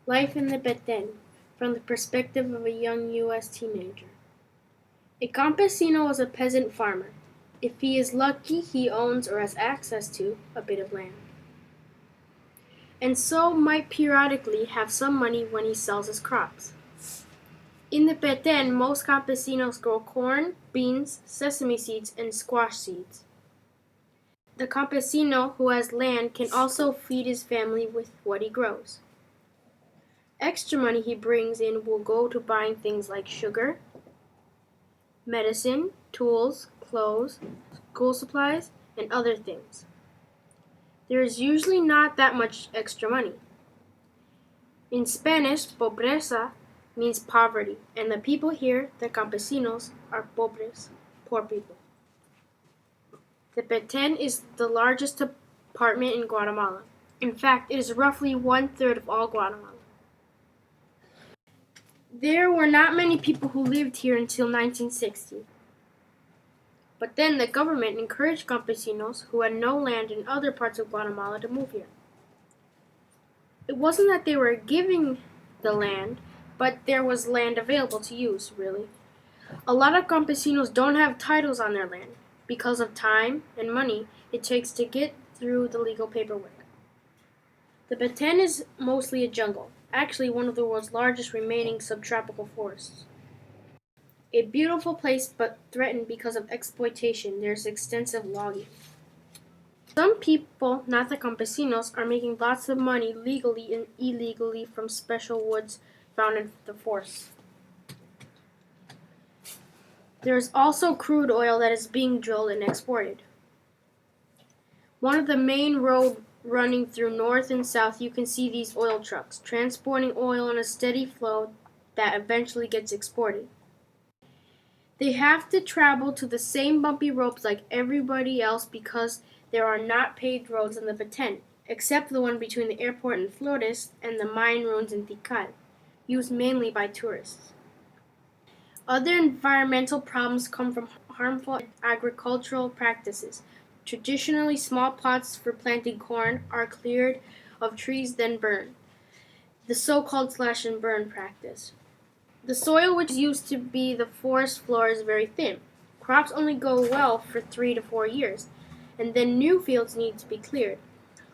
Life in the Petén, from the perspective of a young U.S. teenager. A campesino is a peasant farmer. If he is lucky, he owns or has access to a bit of land, and so might periodically have some money when he sells his crops. In the Petén, most campesinos grow corn, beans, sesame seeds, and squash seeds. The campesino who has land can also feed his family with what he grows. Extra money he brings in will go to buying things like sugar, medicine, tools, clothes, school supplies, and other things. There is usually not that much extra money. In Spanish, pobreza means poverty, and the people here, the campesinos, are pobres, poor people. The Petén is the largest department in Guatemala. In fact, it is roughly 1/3 of all Guatemala. There were not many people who lived here until 1960. But then the government encouraged campesinos who had no land in other parts of Guatemala to move here. It wasn't that they were giving the land, but there was land available to use, really. A lot of campesinos don't have titles on their land because of time and money it takes to get through the legal paperwork. The Petén is mostly a jungle, actually one of the world's largest remaining subtropical forests. A beautiful place but threatened because of exploitation. There's extensive logging. Some people, not the campesinos, are making lots of money legally and illegally from special woods found in the forests. There is also crude oil that is being drilled and exported. One of the main roads running through north and south, you can see these oil trucks transporting oil in a steady flow that eventually gets exported. They have to travel to the same bumpy roads like everybody else because there are not paved roads in the Petén, except the one between the airport in Flores and the mine ruins in Tikal, used mainly by tourists. Other environmental problems come from harmful agricultural practices. Traditionally, small plots for planting corn are cleared of trees then burned, the so-called slash and burn practice. The soil which used to be the forest floor is very thin. Crops only go well for 3 to 4 years, and then new fields need to be cleared.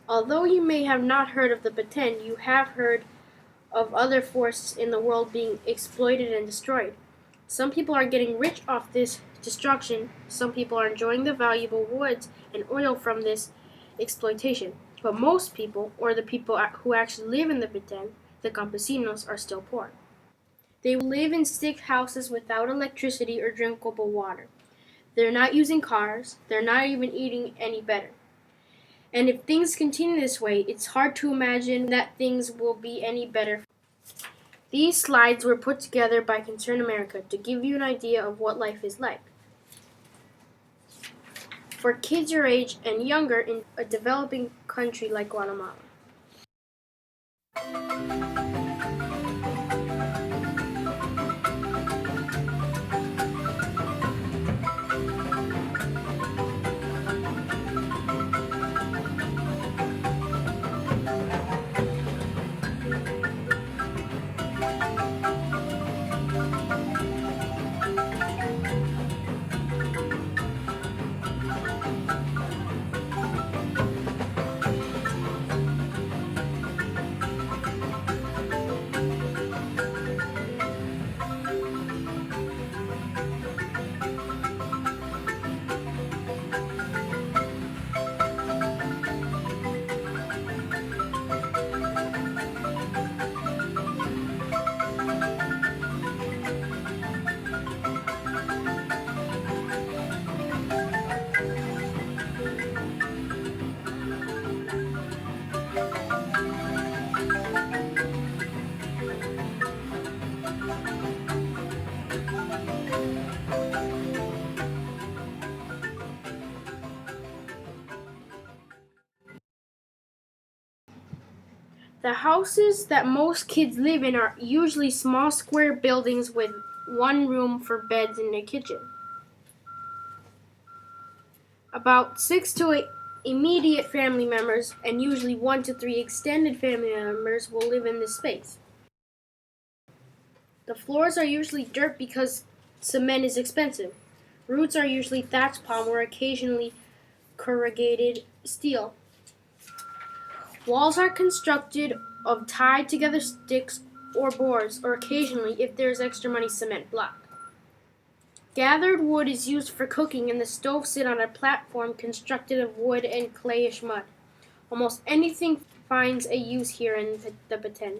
Although you may have not heard of the Petén, you have heard of other forests in the world being exploited and destroyed. Some people are getting rich off this destruction. Some people are enjoying the valuable woods and oil from this exploitation. But most people, or the people who actually live in the Petén, the campesinos, are still poor. They live in stick houses without electricity or drinkable water. They're not using cars. They're not even eating any better. And if things continue this way, it's hard to imagine that things will be any better. These slides were put together by Concern America to give you an idea of what life is like for kids your age and younger in a developing country like Guatemala. The houses that most kids live in are usually small square buildings with one room for beds and a kitchen. About 6 to immediate family members and usually 1 to 3 extended family members will live in this space. The floors are usually dirt because cement is expensive. Roofs are usually thatched palm or occasionally corrugated steel. Walls are constructed of tied together sticks or boards, or occasionally, if there is extra money, cement block. Gathered wood is used for cooking, and the stove sits on a platform constructed of wood and clayish mud. Almost anything finds a use here in the Petén.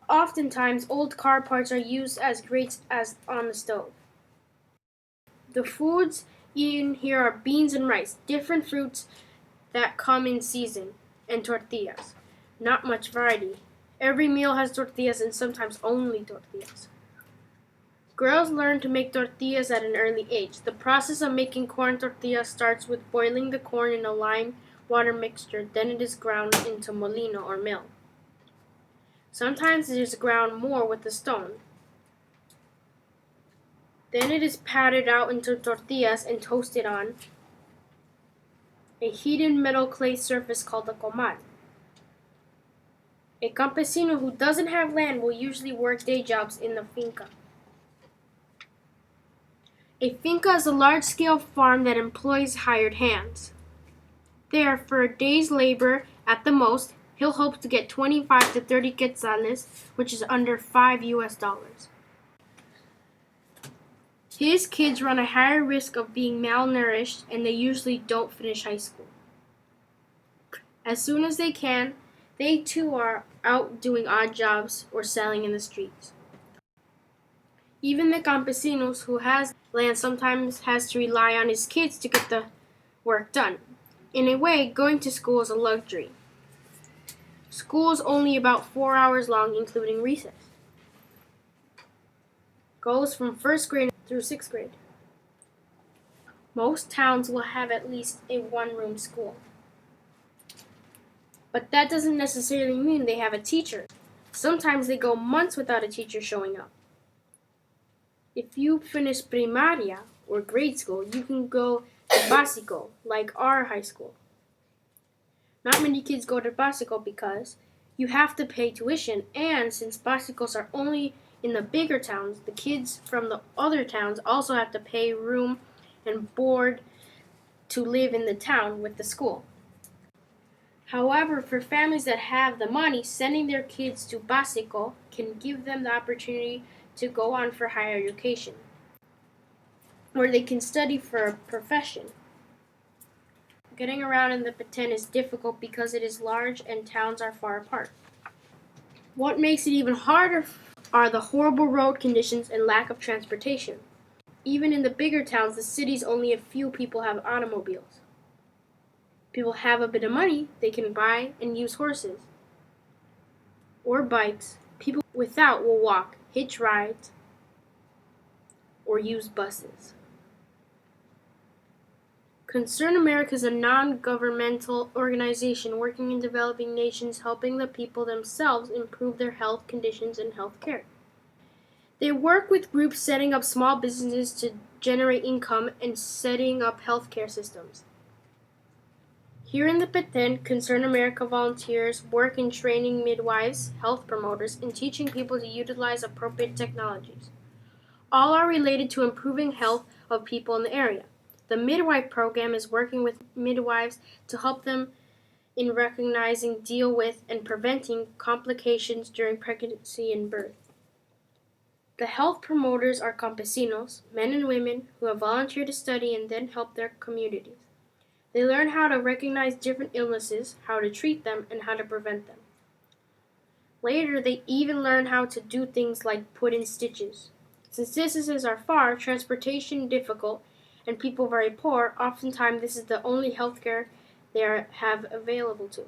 Oftentimes, old car parts are used as grates as on the stove. The foods eaten here are beans and rice, different fruits that come in season, and tortillas. Not much variety. Every meal has tortillas and sometimes only tortillas. Girls learn to make tortillas at an early age. The process of making corn tortillas starts with boiling the corn in a lime water mixture, then it is ground into molino or mill. Sometimes it is ground more with a stone. Then it is patted out into tortillas and toasted on a heated metal clay surface called a comal. A campesino who doesn't have land will usually work day jobs in the finca. A finca is a large-scale farm that employs hired hands. There, for a day's labor at the most, he'll hope to get 25 to 30 quetzales, which is under $5. His kids run a higher risk of being malnourished, and they usually don't finish high school. As soon as they can, they too are out doing odd jobs or selling in the streets. Even the campesinos who has land sometimes has to rely on his kids to get the work done. In a way, going to school is a luxury. School is only about 4 hours long, including recess. Goes from first grade through sixth grade. Most towns will have at least a one-room school. But that doesn't necessarily mean they have a teacher. Sometimes they go months without a teacher showing up. If you finish primaria or grade school, you can go to básico, like our high school. Not many kids go to básico because you have to pay tuition, and since básicos are only in the bigger towns, the kids from the other towns also have to pay room and board to live in the town with the school. However, for families that have the money, sending their kids to básico can give them the opportunity to go on for higher education, where they can study for a profession. Getting around in the Petén is difficult because it is large and towns are far apart. What makes it even harder are the horrible road conditions and lack of transportation. Even in the bigger towns, the cities, only a few people have automobiles. People have a bit of money, they can buy and use horses or bikes. People without will walk, hitch rides, or use buses. Concern America is a non-governmental organization working in developing nations, helping the people themselves improve their health conditions and health care. They work with groups setting up small businesses to generate income and setting up healthcare systems. Here in the Petén, Concern America volunteers work in training midwives, health promoters, and teaching people to utilize appropriate technologies. All are related to improving health of people in the area. The midwife program is working with midwives to help them in recognizing, deal with, and preventing complications during pregnancy and birth. The health promoters are campesinos, men and women who have volunteered to study and then help their communities. They learn how to recognize different illnesses, how to treat them, and how to prevent them. Later, they even learn how to do things like put in stitches. Since distances are far, transportation difficult, and people very poor, oftentimes this is the only healthcare they have available to.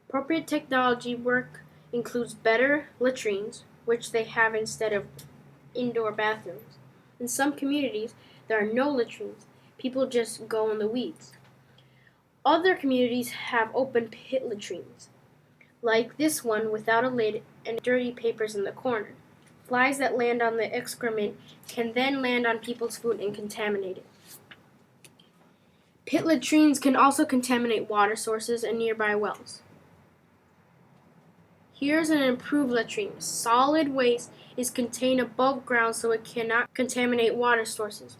Appropriate technology work includes better latrines, which they have instead of indoor bathrooms. In some communities, there are no latrines. People just go in the weeds. Other communities have open pit latrines, like this one without a lid and dirty papers in the corner. Flies that land on the excrement can then land on people's food and contaminate it. Pit latrines can also contaminate water sources and nearby wells. Here's an improved latrine. Solid waste is contained above ground so it cannot contaminate water sources.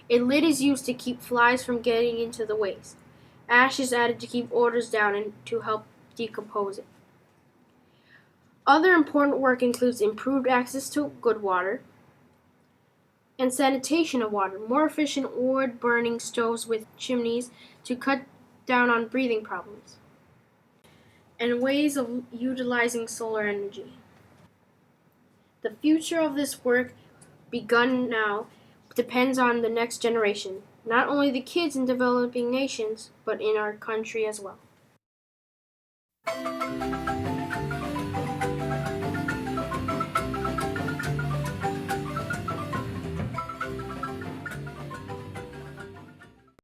A lid is used to keep flies from getting into the waste. Ash is added to keep odors down and to help decompose it. Other important work includes improved access to good water and sanitation of water, more efficient wood-burning stoves with chimneys to cut down on breathing problems, and ways of utilizing solar energy. The future of this work, begun now, depends on the next generation, not only the kids in developing nations, but in our country as well.